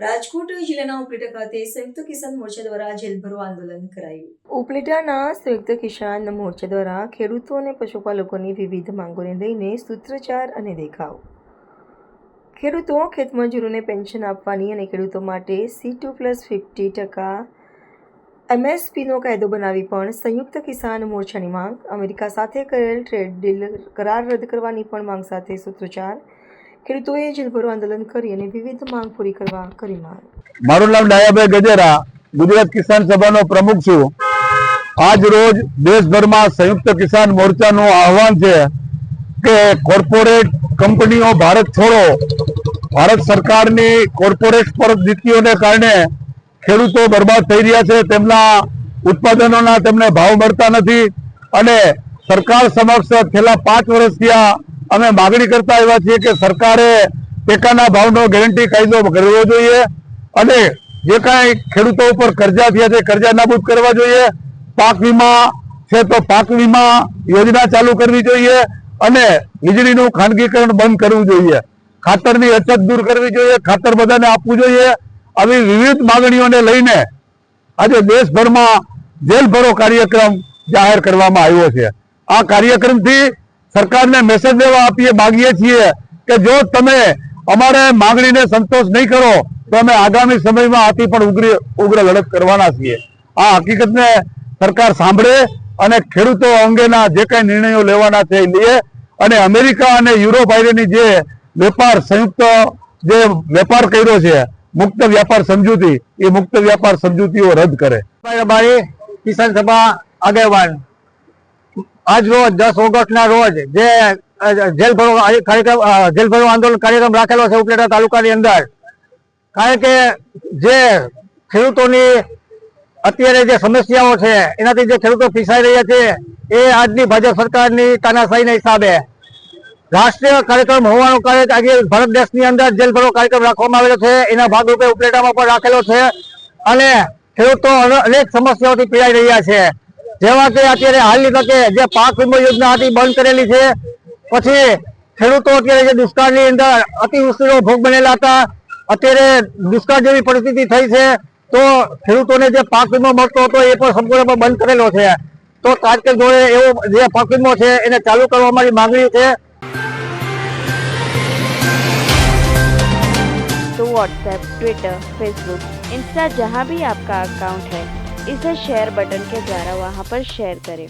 રાજકોટ જિલ્લાના ઉપલેટા ખાતે સંયુક્ત કિસાન મોરચા દ્વારા જેલભરો આંદોલન કરાયું। ઉપલેટાના સંયુક્ત કિસાન મોરચા દ્વારા ખેડૂતો અને પશુપાલકોની વિવિધ માંગોને લઈને સૂત્રોચ્ચાર અને દેખાવ। ખેડૂતો ખેતમજૂરોને પેન્શન આપવાની અને ખેડૂતો માટે C2+50% MSPનો કાયદો બનાવી પણ સંયુક્ત કિસાન મોરચાની માંગ। અમેરિકા સાથે કરેલ ટ્રેડ ડીલ કરાર રદ કરવાની પણ માંગ સાથે સૂત્રોચ્ચાર। ખેડૂતોએ જેલભરો આંદોલન કરી અને વિવિધ માંગ પૂરી કરવા કરી માંગ। મારું નામ ડાયાભાઈ ગજેરા, ગુજરાત કિસાન સભાનો પ્રમુખ છું। આજ રોજ દેશભરમાં સંયુક્ત કિસાન મોરચાનું આહવાન છે કે કોર્પોરેટ કંપનીઓ ભારત છોડો। ભારત સરકારની કોર્પોરેટ નીતિઓને કારણે ખેડૂતો બરબાદ થઈ રહ્યા છે। તેમના ઉત્પાદનોના તેમને ભાવ મળતા નથી અને સરકાર સમક્ષ છેલ્લા 5 વર્ષથી અમે માગણી કરતા આવ્યા છીએ કે સરકારે ટેકાના ભાવનો ગેરંટી કાયદો કરવો જોઈએ અને જે કાંઈ ખેડૂતો ઉપર કરજા થયા છે કરજા નાબૂદ કરવા જોઈએ। પાક વીમા છે તો પાક વીમા યોજના ચાલુ કરવી જોઈએ અને વીજળીનું ખાનગીકરણ બંધ કરવું જોઈએ। ખાતરની અછત દૂર કરવી જોઈએ, ખાતર બધાને આપવું જોઈએ। આવી વિવિધ માંગણીઓને લઈને આજે દેશભરમાં જેલભરો કાર્યક્રમ જાહેર કરવામાં આવ્યો છે। આ કાર્યક્રમથી સરकारने मेसेज देवा मांगीए छीए कि जो तमे अमारे मांगणी ने संतोष नहीं करो तो अमे आगामी समय में आती पण उग्र लड़त करवाना छीए। आ हकीकत ने सरकार सांभळे अने खेडूतो अंगेना जे कांई निर्णयो लेवाना छे ए लीए अने अमेरिका अने यूरोप आईरेनी जे वेपार संयुक्त जे वेपार कर्यो छे मुक्त व्यापार समझूती ए मुक्त व्यापार समझूतीओ रद्द करे। हमारी किसान सभा आगेवान आज रोज 10 ऑगस्ट ना रोज जे जेलभरो आंदोलन कार्यक्रम राखेलो छे उपलेटा तालुकानी अंदर। कारण के जे खेडूतोनी अत्यारे जे समस्याओ छे एनाथी जे खेडूतो पीसाई रह्या छे ए आजनी भाजप सरकारनी तानाशाहीना हिसाबे राष्ट्रीय कार्यक्रम होवानो कारण आज भारत देशनी अंदर जेलभरो कार्यक्रम राखवामां आवेलो छे। एना भागरूपे उपलेटामां पण राखेलो छे अने खेडूतो अनेक समस्याओथी पीड़ाई रह्या छे। जेवा के अत्यारे हालनी तके जे पाक वीमो योजना हती बंध करेली छे, पछी खेडूतो अत्यारे जे दुष्काळनी अंदर अतिवृष्टिनो भोग बनेला हता, अत्यारे दुष्काळ जेवी परिस्थिति थई छे तो खेडूतोने जे पाक वीमो मळतो हतो ए पण संपूर्णपणे बंध करेलो छे। तो तात्कालिक धोरणे एवो जे पाक वीमो छे एने चालू करवा मारी मागणी छे। तो व्हाट्सएप, ट्विटर, फेसबुक, इंस्टा जहाँ भी आपका अकाउंट है इसे शेयर बटन के द्वारा वहाँ पर शेयर करें।